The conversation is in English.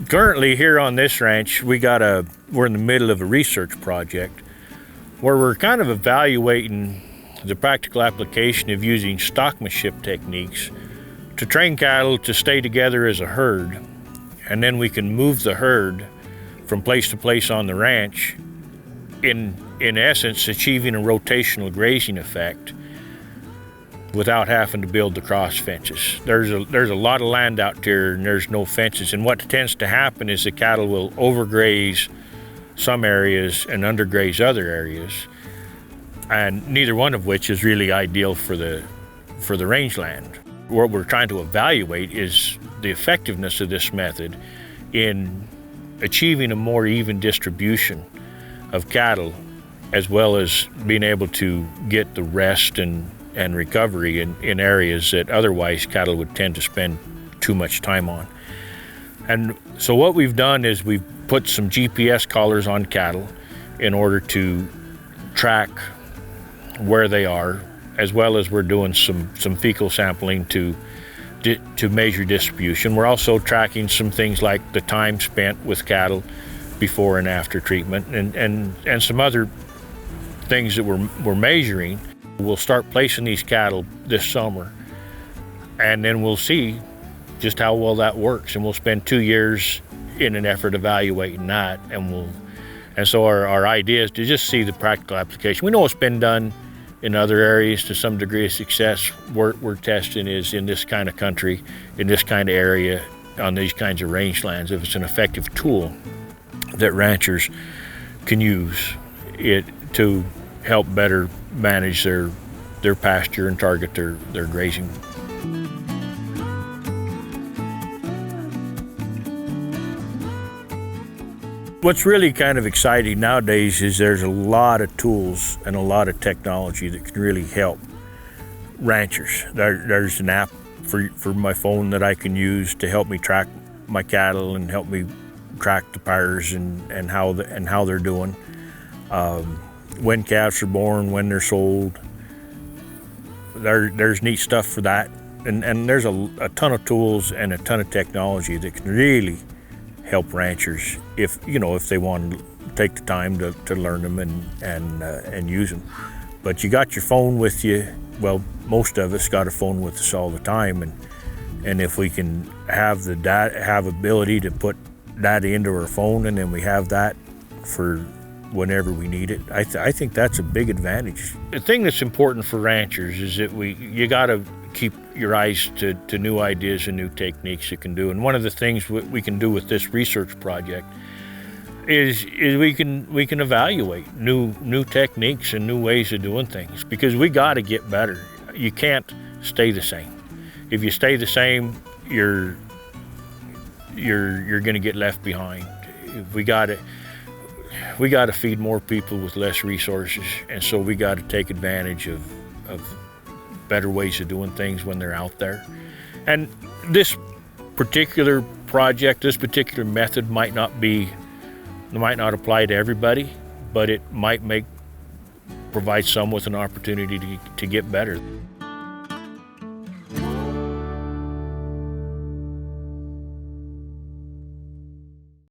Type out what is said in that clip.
Currently here on this ranch, we're in the middle of a research project where we're kind of evaluating the practical application of using stockmanship techniques to train cattle to stay together as a herd, and then we can move the herd from place to place on the ranch, in essence achieving a rotational grazing effect without having to build the cross fences. There's a lot of land out there and there's no fences, and what tends to happen is the cattle will overgraze some areas and undergraze other areas, and neither one of which is really ideal for the rangeland. What we're trying to evaluate is the effectiveness of this method in achieving a more even distribution of cattle, as well as being able to get the rest and recovery in areas that otherwise cattle would tend to spend too much time on. And so what we've done is we've put some GPS collars on cattle in order to track where they are, as well as we're doing some fecal sampling to measure distribution. We're also tracking some things like the time spent with cattle before and after treatment, and some other things that we're measuring. We'll start placing these cattle this summer, and then we'll see just how well that works, and we'll spend 2 years in an effort evaluating that, and so our idea is to just see the practical application. We know it's been done in other areas to some degree of success. We're testing is in this kind of country, in this kind of area, on these kinds of rangelands, if it's an effective tool that ranchers can use it to help better manage their pasture and target their grazing. What's really kind of exciting nowadays is there's a lot of tools and a lot of technology that can really help ranchers. There's an app for my phone that I can use to help me track my cattle and help me track the pairs and how they're doing. When calves are born, when they're sold. There's neat stuff for that, and there's a ton of tools and a ton of technology that can really help ranchers if they want to take the time to learn them and use them. But you got your phone with you. Well, most of us got a phone with us all the time, and if we can have the data, have ability to put data into our phone, and then we have that for whenever we need it, I think that's a big advantage. The thing that's important for ranchers is that you got to keep your eyes to new ideas and new techniques you can do. And one of the things we can do with this research project is we can evaluate new techniques and new ways of doing things, because we got to get better. You can't stay the same. If you stay the same, you're going to get left behind. We got to feed more people with less resources, and so we got to take advantage of better ways of doing things when they're out there. And this particular project, this particular method might not apply to everybody, but it might provide some with an opportunity to get better.